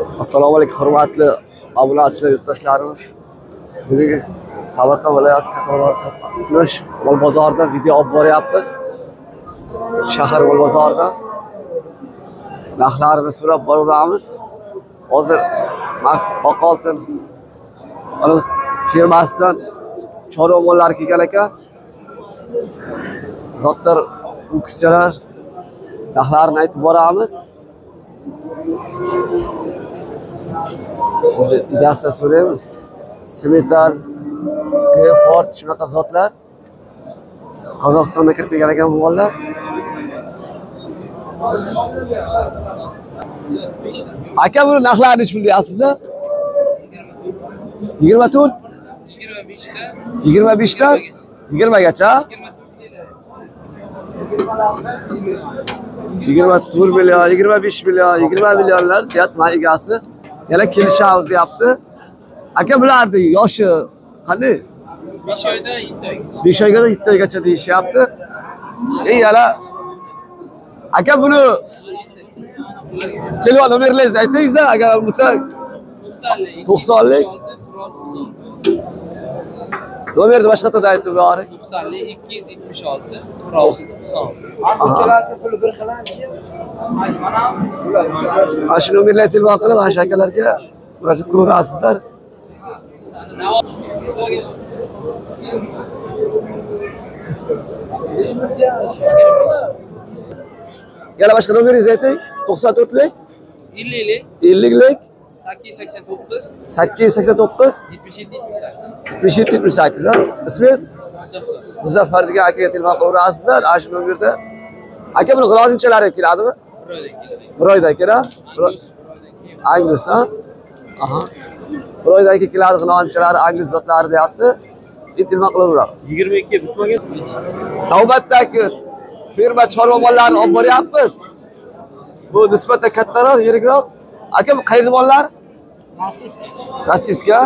Assalomu alaykum hurmatli obunachilar, yurtdoshlarimiz. Bugun Samarqand viloyati Qatoroq mol bozoridan video olib boryapmiz. Shahar mol bozoridan narxlarini so'rab boramiz. Hozir Oqoltin firmasidan chorva mollari kelgan ekan. Zotlar u qizchalar narxlarini aytib boramiz. Idasidan so'raymiz. Semetal, Greyford shunaqa zotlar Qozog'istonga kirib kelgan ekan bu mollar. Aka buni narxlarini nech pul deyapsizlar? 24, 25 dan 20 gacha. 24 million, 25 million, 20 millionlar deyapti egasi. Yana kelishamiz deyapti. Aka bularni yoshi qanday? 5 oydan 7 oygacha. 5 oydan 7 oygacha deyishyapti. Yana aka buni telefon nomeringizni aytingizda, agar bo'lsa 90lik. Nomerni boshqatada aytib bering. 90lik 276 90. Puli bir xil. Mana shu nomerlarga telefon qilib, ana shu akalarga murojaat qilaverasizlar. Yana boshqa nomeringizni ayting. 94lik 50lik 50lik 889 889 77 78 ha. Ismingiz? Muzaffar degan akaga telefon qilaverasizlar. Ana shu nomerda. Aka buni g'ilojinchalar deb keladimi? Bir oydan keladi. Angus ha? Aha. Bir oydan keladi g'ilojinchalar, Angus zotlari deyapti. Telefon qilaveramiz. 22 bitmagan. Navbatdagi firma chorva mollarini olib boryapmiz. Bu nisbatan kattaroq, yirikroq. Aka bu qayerda mollar? Rossiyska. Rossiyska?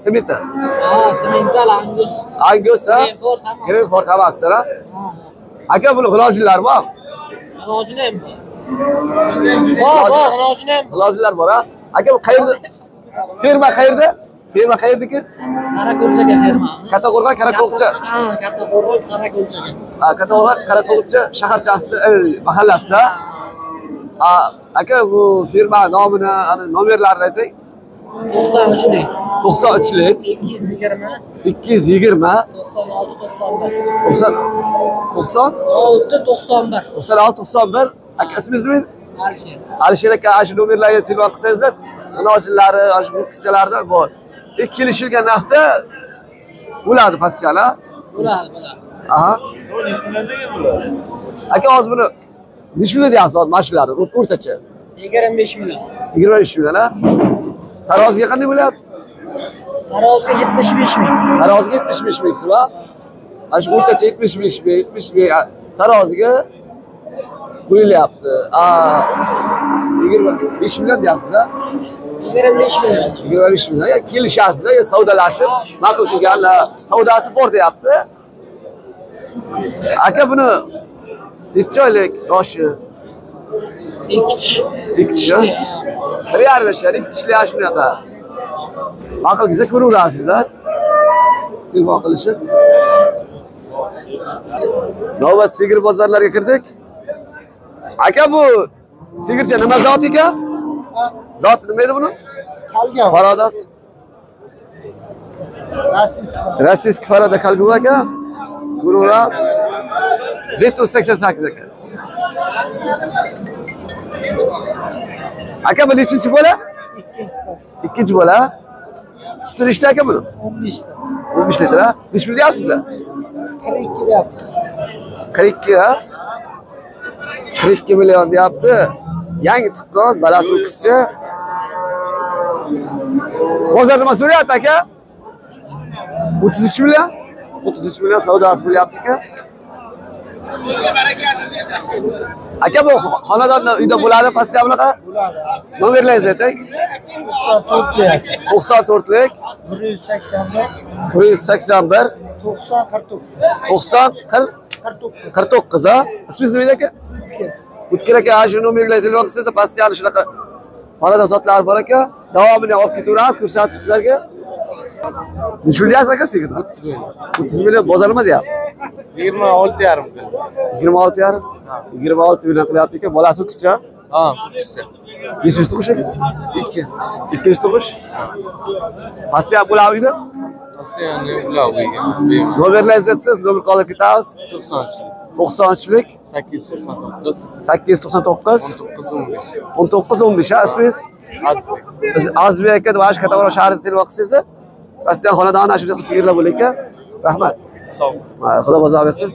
Semetal. Ha, Semetal Angus. Angus ha? Greyford hamasdir ha? Aka buni g'ilojinlar bor? G'ilojin ham bor. G'ilojin ham. G'ilojinlar bor ha? Aka bu qayerda? Firma qayerda? Firma qayerdaki? Qarako'lchaga firma. Kattaqo'rg'on, Qarako'lcha. Ha, Kattaqo'rg'on, Qarako'lchaga. Ha, Kattaqo'rg'on, Qarako'lcha shaharchasida, mahallasida. Ha, aka bu firma nomini, nomerlarini ayting. 93lik. 93lik 220 220 96 91. 90 91. 96 91. Aka ismingiz nima? Alisher. Alisher aka, ana shu nomerlarga telefon qilsangizlar, ilojlari, ana shu qizchalardan bor. Kelishilgan narxda bo'ladi pastgala. Bo'ladi. Aha. Aka hozir buni nech million deyapsiz hozir mashinalari o'rtacha? 25 million. 25 million ha? Taroziga qanday bo'lyapti? Taroziga 75 ming. Taroziga 75 ming so'm ha? Ana shu o'rtacha 75 ming, 70 ming taroziga qo'yilyapti. 25 million deyapsiz ha? 25 million. 25 million. Kelishasiz, savdolashib, ma'qul qilganlar, savdosi bor deyapti. Aka buni necha oylik yoshi? 2 kishi. 1,5 yashar, 2 kishilar shunaqa. Ma'qul kelsa ko'raverasizlar. Telefon qilishib. Navbat sigir bozorlariga kirdik. Aka bu sigircha nima zot ekan? Zot nima edi buni? Qolgan. Farodas. Rossiysk Faroda Kalgov aka. Ko'raverasiz. 188 aka. Aka bu nechinchi bola? Ikkinchi bola. Suti nechta aka buni? 15 ta. 15 litr ha? Nech pul deyapsizlar? 42 deyapti. 42 ha? 42 million deyapti. Yangi tuqqan, balasi o'qishchi. Bozor nima so'rayapti aka? 33 million? 33 million savdosi bo'lyapti aka. Aka bu xonadonda uyda bo'ladi, pastga bunaqa? Bo'ladi. Nomerlaringizni ayting. 94lik 181 181 90 49 ha? Ismingiz nima aka? O'tkir aka, ana shu nomerlarga telefon qilsangiz pastga ana shunaqa Orada zotlar bor ekan. Davomini olib ketaveramiz, ko'rsatib sizlarga. Necha pul deyapsiz aka sizga? 30 million. 30 million bozor nima deyapti? 26,5 million. 26,5. 26 million qilyapti ekan. Bolasi o'qishchi. Ha, kuchisi. Beshinchi tug'ish? Ikkinchi tug'ish. Pastga bo'laviydi. Asiyani ularga. Nomerlaringizni siz nomer qoldirib ketamiz. 90. 90'lik 899 899 19 15. 19 15 ha ismingiz? Azbek. Biz Azbek aka Toshkent Katalon shahrida telefon qilsangizlar. Rossiya xonadoni ana shunday sigirlar bo'lar ekan. Rahmat. Sog' Ha, Xudo bazo bersin.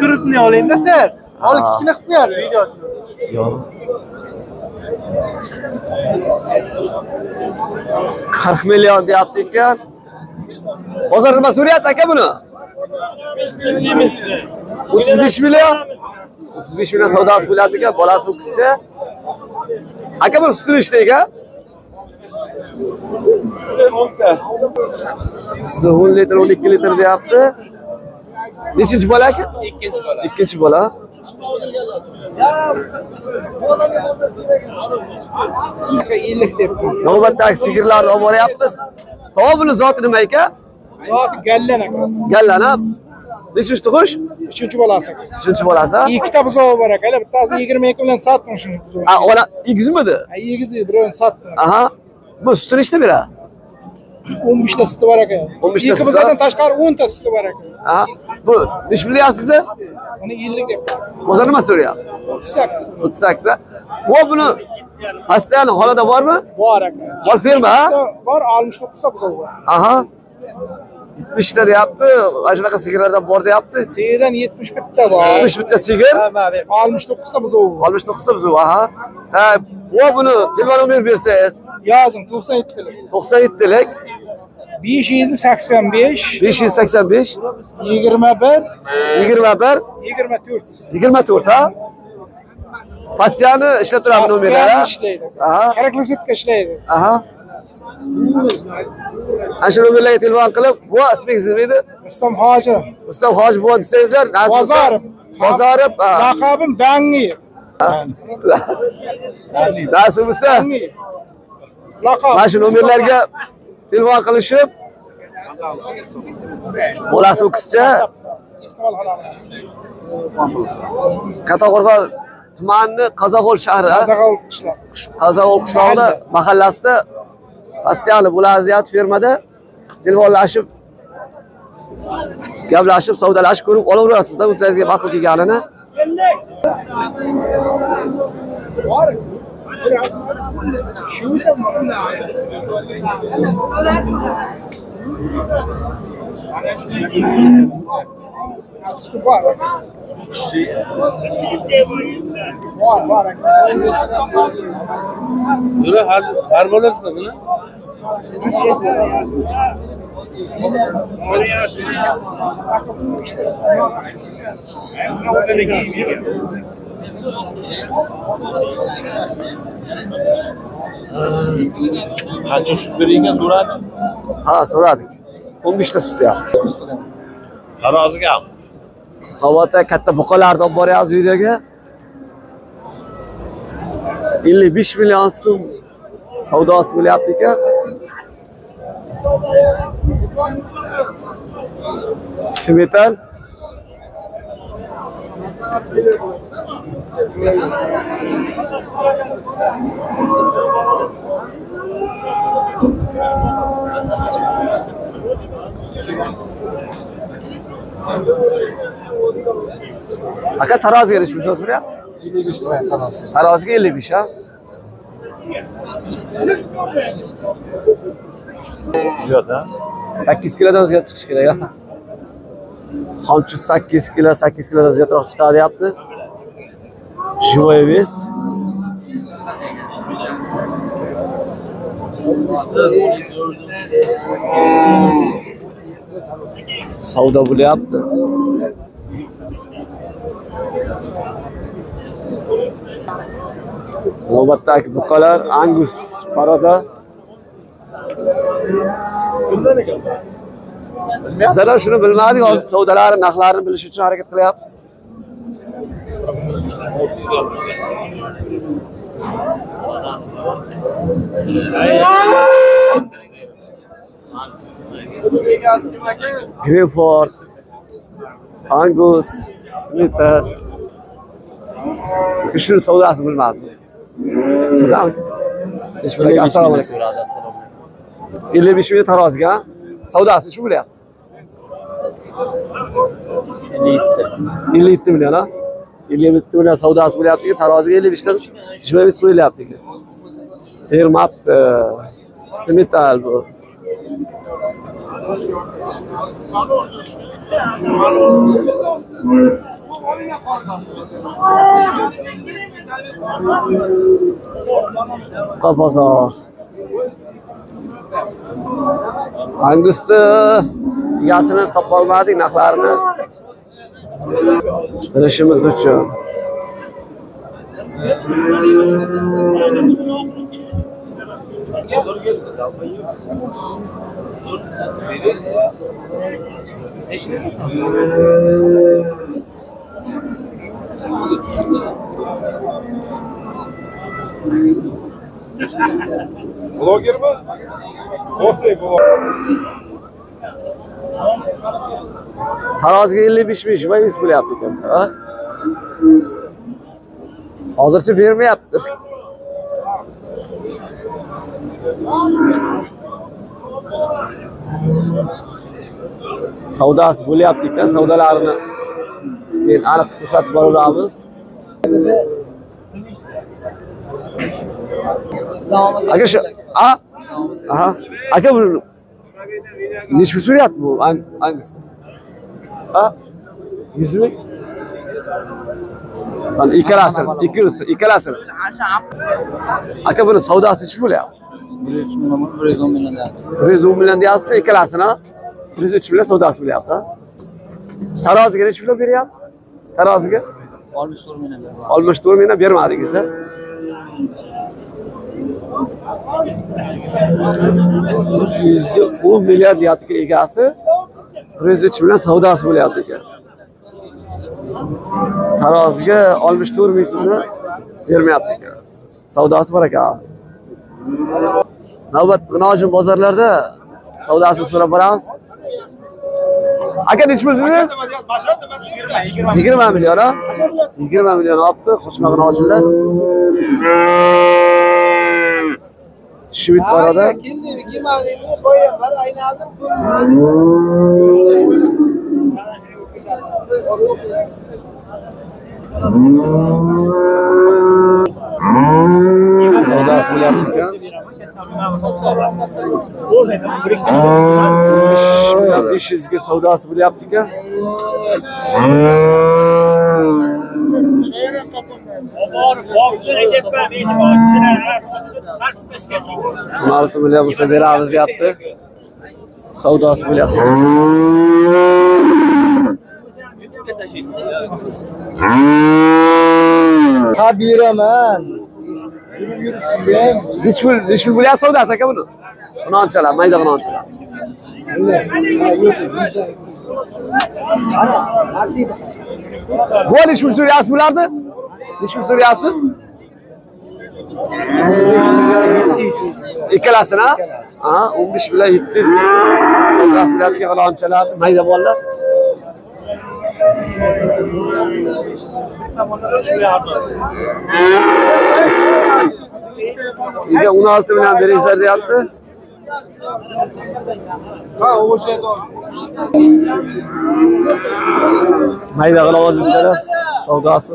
Grupni oling-da siz. Olib kichkina qilib qo'yasiz videochini. Yo'q. 40 million deyapti ekan. Bozor nima so'rayapti aka buni? 35 million. 35 million savdosi bo'ladi ekan, bolasi bu qizcha. Aka buni sutini ishlaydi. Suti 10 litr, 12 litr deyapti. Nechinchi bola aka? Ikkinchi bola. Ikkinchi bola. Navbatdagi sigirlarni olib boryapmiz. To'g'ri buni zoti nima ekan? Zoti gallan aka. Gallan ha. Nechinchi tug'ish? 3-bolasi aka. 3-bolasi ha? Ikkita buzovi bor aka. Bittasi 22 million sotdim shuni buzovni. Ha, ona egizmidi? Egiz birovni sotdim. Aha. Bu sutini nechta beradi? 15 ta suti bor aka. 15 ta Ikki buzoqdan tashqari 10 ta suti bor aka. Ha. Bu nech bilyapsizda? Uni 50 deb. Bozor nima so'rayapti? 38. 38 ha. Bu buni pastani holida bormi? Bor aka. Bor ferma ha? Bor 69 ta buzovi bor. Aha. 70 ta deyapti. Ana shunaqa sigirlardan bor deyapti. Sedan 71 ta bor. 71 ta sigir. 69 ta buzovi bor. 69 ta buzoq. Aha. Ha, bu buni telefon nomer bersangiz. Yozing 97 lik. 97lik 585 585 21 21 24. 24 ha. Pastiyani ishlab turamiz nomerlar ha. ishlaydi. Aha. Karaklizitka ishlaydi. Aha. Ana shu nomerlarga telefon qilib, bu ismingiz nima edi? Rustam Hoji. Rustam Hoji buva desangizlar, Bozorov. Bozorov. Laqabim Dangi. Nasib bo'lsa, Laqab. mana shu nomerlarga telefon qilishib, bolasi o'qishcha Istiqbol xonami. Kattaqo'rg'on tumani Qozoqo'l shahri, Qazaqol qishloq. Qozoqo'l qishlog'ida mahallasida Rossiyalik bo'ladi deyapti fermada. Telefonlashib, gaplashib, savdolashib ko'rib olaverasizda o'zlaringizga ma'qul kelganini. Yürü har bo'lasizmi buni? Qancha sut bergan so'radi? Ha, so'radik. 15 ta sut deyapti. Taroziga. Havota katta buqalarni olib boryapmiz videoga. 55 million so'm savdosi bo'lyapti ekan. Smetal. Aka taroziga nechta so'rayapti? 55 ta tarozi. Taroziga 55 ha. Yo'q-da. 8 kilodan ziyod chiqish kerak ha. Xomchi 8 kilo, 8 kilodan ziyodroq chiqadi deyapti. Живой вес. Savdo bo'lyapti. Navbatdagi buqalar Angus paroda. Bizlar shuni bilmadik, hozir savdolar narxlarini bilish uchun harakat qilyapmiz. Greyford, Angus, Smith'ler. Kışın savdası bilmezdim. Sizden? Assalomu alaykum. 55 ming taroziga savdosi shu bo'lyapti. 57 million ha? 57 million savdosi bo'lyapti, taroziga 55 ta javob qo'yilyapti ekan. Bermabdi. Smith'lar bu. Qopazor. Angusni egasini topa olmadik, narxlarini bilishimiz uchun. Blogger mi? Nasıl blogger? Taroziga 55 ming javob bo'lyapti ekan. Hozircha bermayapti. Savdosi bo'lyapti ekan, savdolarini keyin aniq ko'rsatib boramiz. Aka shu, aha, aka bu nechta so'rayapti bu hangisi? Ha? 100 ming? Lan ikkalasi. Aka buni savdosi nechta bo'lyapti? 110 million deyapmiz. 110 million deyapsiz, ikkalasini 103 million savdosi bo'lyapti. Taroziga necha pul beryapti? Taroziga 64 million beryapti. 64 million bermadingiz. 110 million deyapti egasi, 103 million savdosi bo'lyapti ekan. Taroziga 64 ming so'mni bermayapti ekan. Savdosi bor ekan. Navbat G'inojin bozorlarda savdosini so'rab boramiz. Aka necha pul dedingiz? 20 million ha? 20 million olibdi, Qo'shma G'inojinlar. Shvit borada. Savdosi bo'lyapti ekan. 500 ga savdosi bo'lyapti ekan. Olti million bo'lsa beramiz deyapti. Savdosi bo'lyapti. Kabiraman. Necha pul bo'lyapti savdosi aka buni? G'inonchalar, mayda g'inonchalar. Bu necha pul so'rayapsiz bularni? Necha pul so'rayapsiz? Ikkalasini ha? Ha, 15 bilan 700 ming savdosi bo'lyapti g'inonchalar, mayda bolalar. Bize 16 milyon verirler deyapti. Mayda g'ilozimchalar savdosi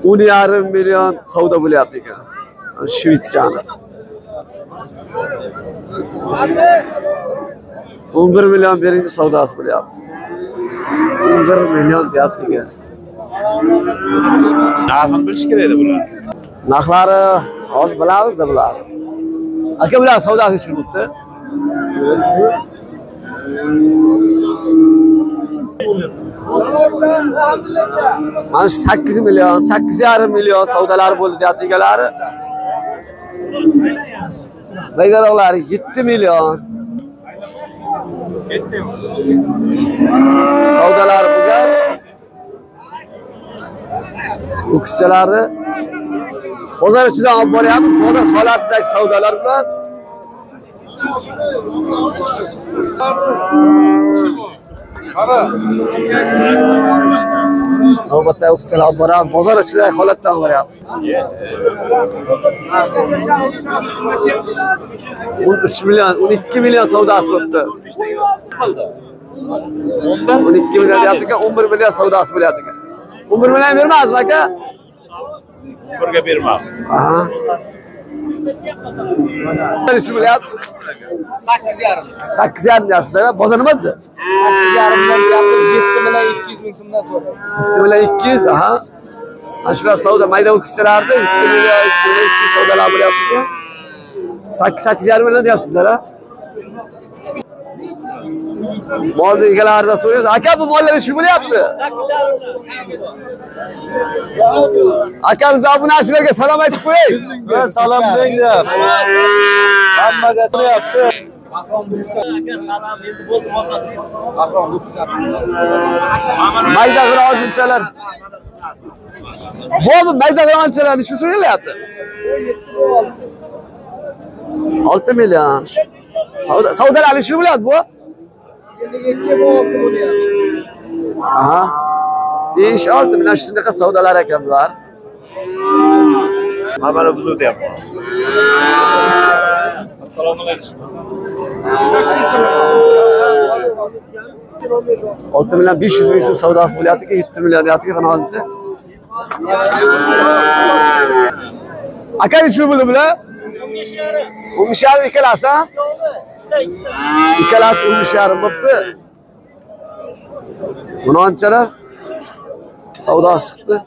10,5 million savdo bo'lyapti ekan. Shvitchani. 11 million berinchi savdosi bo'lyapti. 11 million deyapti ekan. Narxini bilish kerak edi bular. Narxlari hozir bilamiz-da bularni. Aka bular savdosi nechta bo'libdi? Bilasizmi? Mana 8 million, 8,5 million savdolari bo'ldi deyapti egalari. Baygaroqlari 7 million. Savdolari bo'lgan. Bu qizchalarni bozor ichidan olib boryapmiz. Bozor holatidagi savdolar bilan. Qara. Navbatdagi o'qishchilar olib boramiz. Bozor ichidagi holatdan boryapmiz. 13 million, 12 million savdosi bo'libdi. 12 million deyapti ekan, 11 million savdosi bo'lyapti ekan. 11 million bermaysizmi aka? Birga bermam. Aha. Nech bo'lyapti? 8,5. 8,5 deyapsizlar. Bozor nima dedi? 8,5 million deyapmiz, 7 million 200 ming so'mdan so'radi. 7 million 200, aha. Ana shular savdo mayda o'qishchilarda 7 million 200 savdolar bo'lyapti ekan. 8,5 million deyapsizlar, ha? Molni egalaridan so'raymiz. Aka, bu mollar ish bo'lyapti. Akamiz obunachilarga salom aytib qo'ying. Salom bering. Hammaga so'rayapti. Mayda g'irojinchalar. Bu mayda g'irojinchalar ish so'ralyapti. 6 million. Savdolar ish bo'lyapti bu. Aha. İş 6 million shunaqa savdolar ekan bular. Hammani buzib deyapman. Assalomu alaykum. 6 million 500 ming so'm savdosi bo'lyapti-ku, 7 million deyapti-ku hozircha. Aka ish bo'ldi bular? 15,5 ikkalasi, ha? Ikkalasi 15,5 bo'pti. Buni anchalar savdosi chiqdi.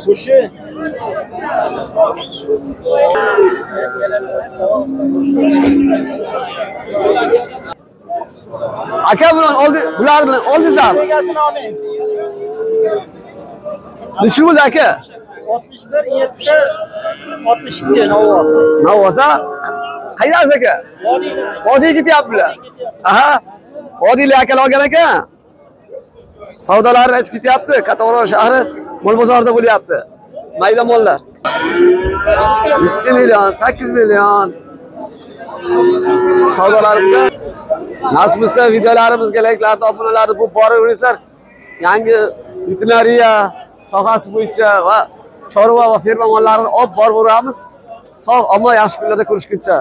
Kushi. Aka bilan bular bilan oldingizmi? Egasini oling. Nechi bo'ldi aka? 61, 70, 62 Navosi. Navosa? Qaydasiz aka? Vodiydan. Vodiyga ketyaptilar. Aha. Vodiylar akalar olgan ekan. Savdolarni aytib ketyapti. Katag'on shahri mol bozorida bo'lyapti. Mayda mollar. 7 million, 8 million. Savdolarimiz nasib bo'lsa videolarimizga layklarni, obunalarni bu boraveringizlar. Yangi veterinariya sohasi bo'yicha va chorva va ferma mollarini olib borib boramiz. Sog', omma yaxshi kunlarda ko'rishguncha.